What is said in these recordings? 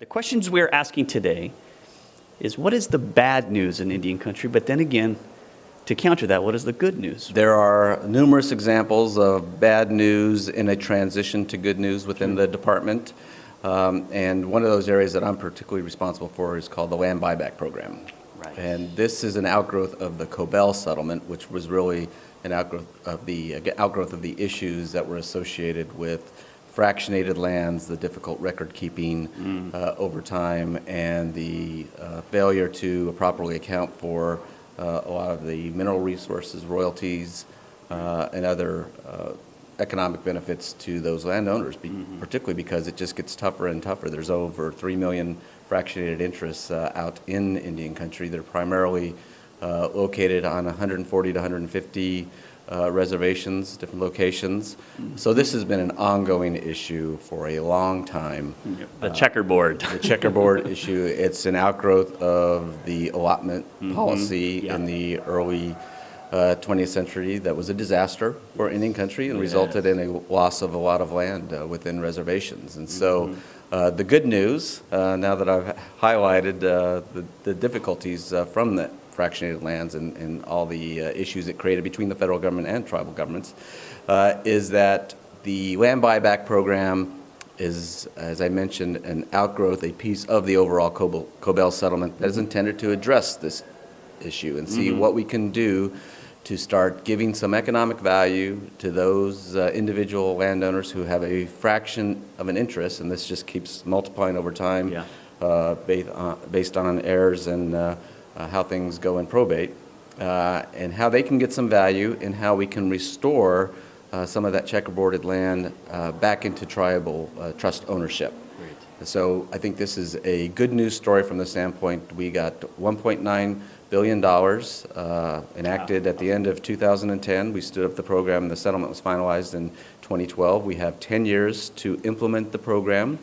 The questions we're asking today is what is the bad news in Indian country, but then again, to counter that, what is the good news? There are numerous examples of bad news in a transition to good news within the department. And one of those areas that I'm particularly responsible for is called the land buyback program. Right. And this is an outgrowth of the Cobell settlement, which was really an outgrowth of the issues that were associated with fractionated lands, the difficult record keeping over time, and the failure to properly account for a lot of the mineral resources, royalties, and other economic benefits to those landowners, particularly because it just gets tougher and tougher. There's over 3 million fractionated interests out in Indian country. They're primarily located on 140 to 150 reservations, different locations. So this has been an ongoing issue for a long time. The checkerboard. The checkerboard issue, it's an outgrowth of the allotment policy in the early 20th century that was a disaster for Indian country and resulted in a loss of a lot of land within reservations. And so the good news, now that I've highlighted the difficulties from the fractionated lands and all the issues it created between the federal government and tribal governments, is that the land buyback program is, as I mentioned, an outgrowth, a piece of the overall Cobell settlement that is intended to address this issue and see what we can do to start giving some economic value to those individual landowners who have a fraction of an interest, and this just keeps multiplying over time based on errors and how things go in probate, and how they can get some value and how we can restore some of that checkerboarded land back into tribal trust ownership. Great. So I think this is a good news story from the standpoint we got $1.9 billion enacted at the end of 2010. We stood up the program and the settlement was finalized in 2012. We have 10 years to implement the program,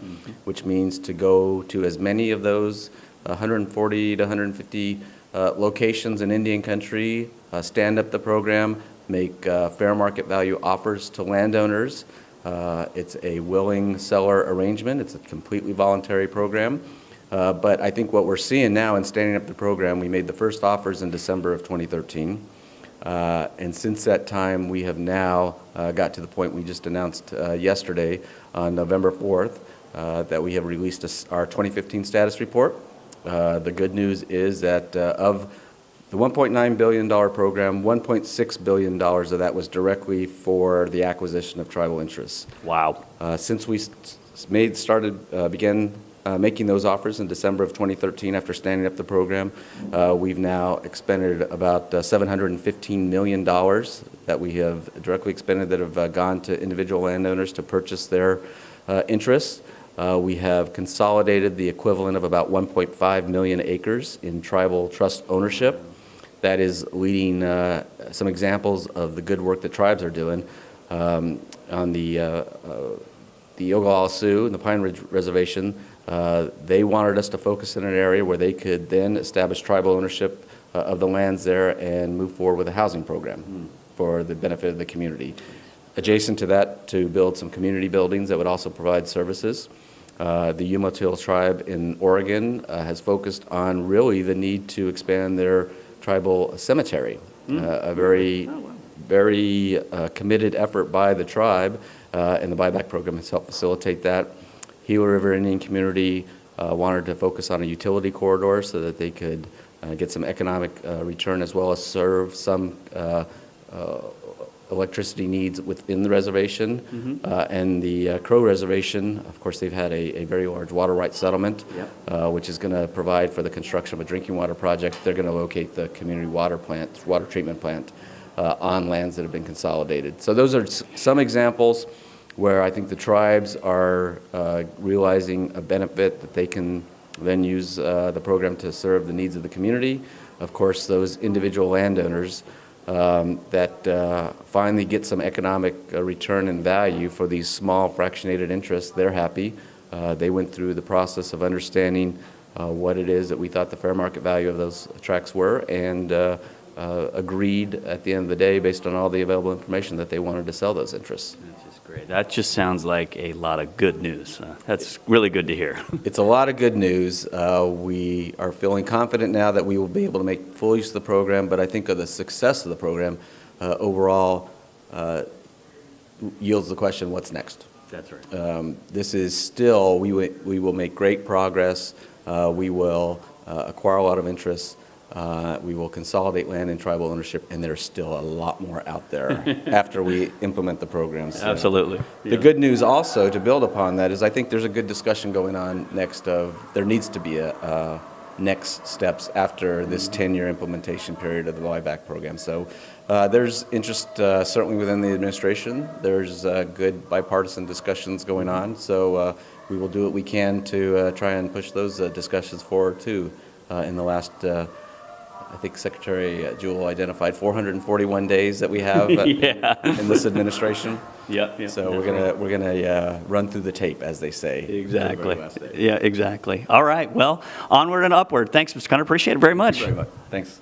which means to go to as many of those 140 to 150 locations in Indian country, stand up the program, make fair market value offers to landowners. It's a willing seller arrangement. It's a completely voluntary program. But I think what we're seeing now in standing up the program, we made the first offers in December of 2013. And since that time, we have now got to the point we just announced yesterday on November 4th that we have released our 2015 status report. The good news is that of the $1.9 billion program, $1.6 billion of that was directly for the acquisition of tribal interests. Wow. Since we began making those offers in December of 2013 after standing up the program, we've now expended about $715 million that we have directly expended that have gone to individual landowners to purchase their interests. We have consolidated the equivalent of about 1.5 million acres in tribal trust ownership. That is leading some examples of the good work that tribes are doing. On the Oglala Sioux and the Pine Ridge Reservation, they wanted us to focus in an area where they could then establish tribal ownership of the lands there and move forward with a housing program for the benefit of the community. Adjacent to that, to build some community buildings that would also provide services. The Umatilla tribe in Oregon has focused on really the need to expand their tribal cemetery. A very committed effort by the tribe, and the buyback program has helped facilitate that. Gila River Indian Community wanted to focus on a utility corridor so that they could get some economic return as well as serve some electricity needs within the reservation. And the Crow Reservation, of course, they've had a very large water rights settlement, which is going to provide for the construction of a drinking water project. They're going to locate the community water treatment plant on lands that have been consolidated. So those are some examples where I think the tribes are realizing a benefit that they can then use the program to serve the needs of the community. Of course, those individual landowners that finally get some economic return and value for these small fractionated interests, they're happy. They went through the process of understanding what it is that we thought the fair market value of those tracts were, and agreed at the end of the day, based on all the available information, that they wanted to sell those interests. That's just great. Great. That just sounds like a lot of good news. That's really good to hear. It's a lot of good news. We are feeling confident now that we will be able to make full use of the program, but I think of the success of the program overall yields the question, what's next? That's right. This is still, we will make great progress. We will acquire a lot of interest. We will consolidate land and tribal ownership, and there's still a lot more out there after we implement the programs. So Absolutely. the good news also, to build upon that, is I think there's a good discussion going on next of, there needs to be a next steps after this 10-year implementation period of the buyback program. So there's interest certainly within the administration. There's good bipartisan discussions going on. So we will do what we can to try and push those discussions forward too. In the last, I think Secretary Jewell identified 441 days that we have in this administration. Yep. So we're gonna run through the tape, as they say. Exactly. Yeah, exactly. All right. Well, onward and upward. Thanks, Mr. Connor. Appreciate it very much. Thank you very much. Thanks.